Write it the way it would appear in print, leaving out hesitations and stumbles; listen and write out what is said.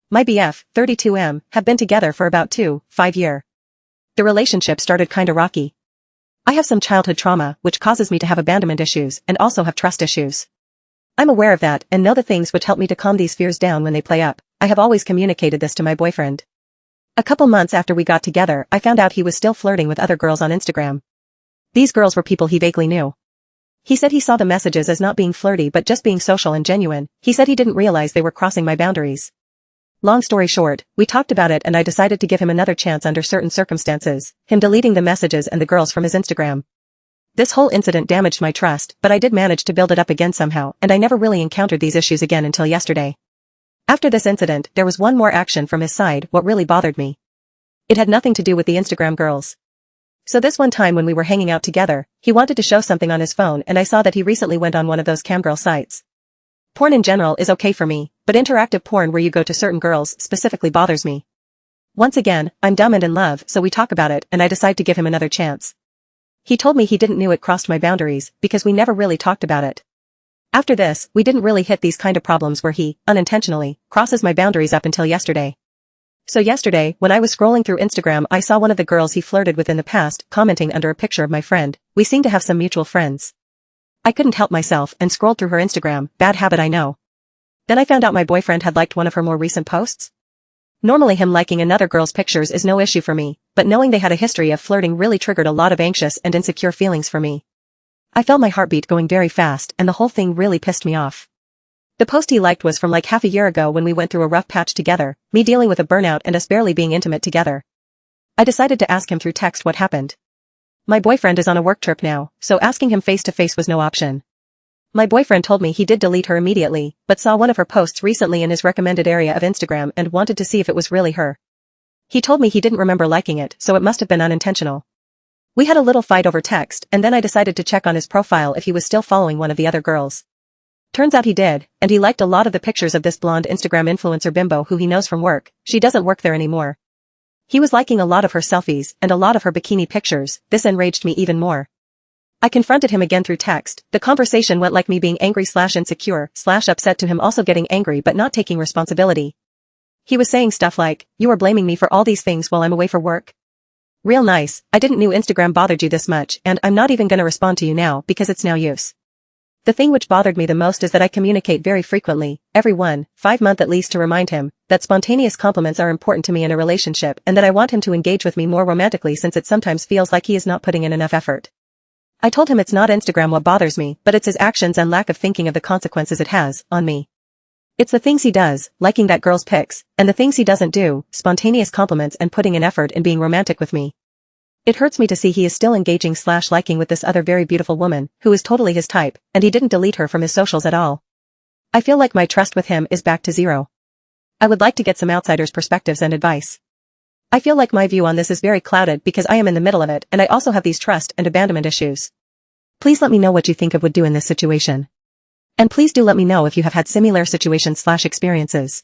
My BF, 32M, have been together for about 5 years. The relationship started kinda rocky. I have some childhood trauma, which causes me to have abandonment issues and also have trust issues. I'm aware of that and know the things which help me to calm these fears down when they play up. I have always communicated this to my boyfriend. A couple months after we got together, I found out he was still flirting with other girls on Instagram. These girls were people he vaguely knew. He said he saw the messages as not being flirty but just being social and genuine. He said he didn't realize they were crossing my boundaries. Long story short, we talked about it and I decided to give him another chance under certain circumstances, him deleting the messages and the girls from his Instagram. This whole incident damaged my trust, but I did manage to build it up again somehow, and I never really encountered these issues again until yesterday. After this incident, there was one more action from his side, what really bothered me. It had nothing to do with the Instagram girls. So this one time when we were hanging out together, he wanted to show something on his phone and I saw that he recently went on one of those camgirl sites. Porn in general is okay for me, but interactive porn where you go to certain girls specifically bothers me. Once again, I'm dumb and in love, so we talk about it and I decide to give him another chance. He told me he didn't knew it crossed my boundaries because we never really talked about it. After this, we didn't really hit these kind of problems where he, unintentionally, crosses my boundaries up until yesterday. So yesterday, when I was scrolling through Instagram, I saw one of the girls he flirted with in the past commenting under a picture of my friend. We seem to have some mutual friends. I couldn't help myself and scrolled through her Instagram, bad habit I know. Then I found out my boyfriend had liked one of her more recent posts. Normally him liking another girl's pictures is no issue for me, but knowing they had a history of flirting really triggered a lot of anxious and insecure feelings for me. I felt my heartbeat going very fast and the whole thing really pissed me off. The post he liked was from like half a year ago when we went through a rough patch together, me dealing with a burnout and us barely being intimate together. I decided to ask him through text what happened. My boyfriend is on a work trip now, so asking him face to face was no option. My boyfriend told me he did delete her immediately, but saw one of her posts recently in his recommended area of Instagram and wanted to see if it was really her. He told me he didn't remember liking it, so it must have been unintentional. We had a little fight over text and then I decided to check on his profile if he was still following one of the other girls. Turns out he did, and he liked a lot of the pictures of this blonde Instagram influencer bimbo who he knows from work. She doesn't work there anymore. He was liking a lot of her selfies and a lot of her bikini pictures. This enraged me even more. I confronted him again through text. The conversation went like me being angry/insecure/upset to him also getting angry but not taking responsibility. He was saying stuff like, "You are blaming me for all these things while I'm away for work." Real nice, I didn't know Instagram bothered you this much and I'm not even gonna respond to you now because it's no use. The thing which bothered me the most is that I communicate very frequently, every 5 months at least to remind him that spontaneous compliments are important to me in a relationship and that I want him to engage with me more romantically since it sometimes feels like he is not putting in enough effort. I told him it's not Instagram what bothers me, but it's his actions and lack of thinking of the consequences it has on me. It's the things he does, liking that girl's pics, and the things he doesn't do, spontaneous compliments and putting in effort in being romantic with me. It hurts me to see he is still engaging/liking with this other very beautiful woman, who is totally his type, and he didn't delete her from his socials at all. I feel like my trust with him is back to zero. I would like to get some outsiders' perspectives and advice. I feel like my view on this is very clouded because I am in the middle of it and I also have these trust and abandonment issues. Please let me know what you think of would do in this situation. And please do let me know if you have had similar situations/experiences.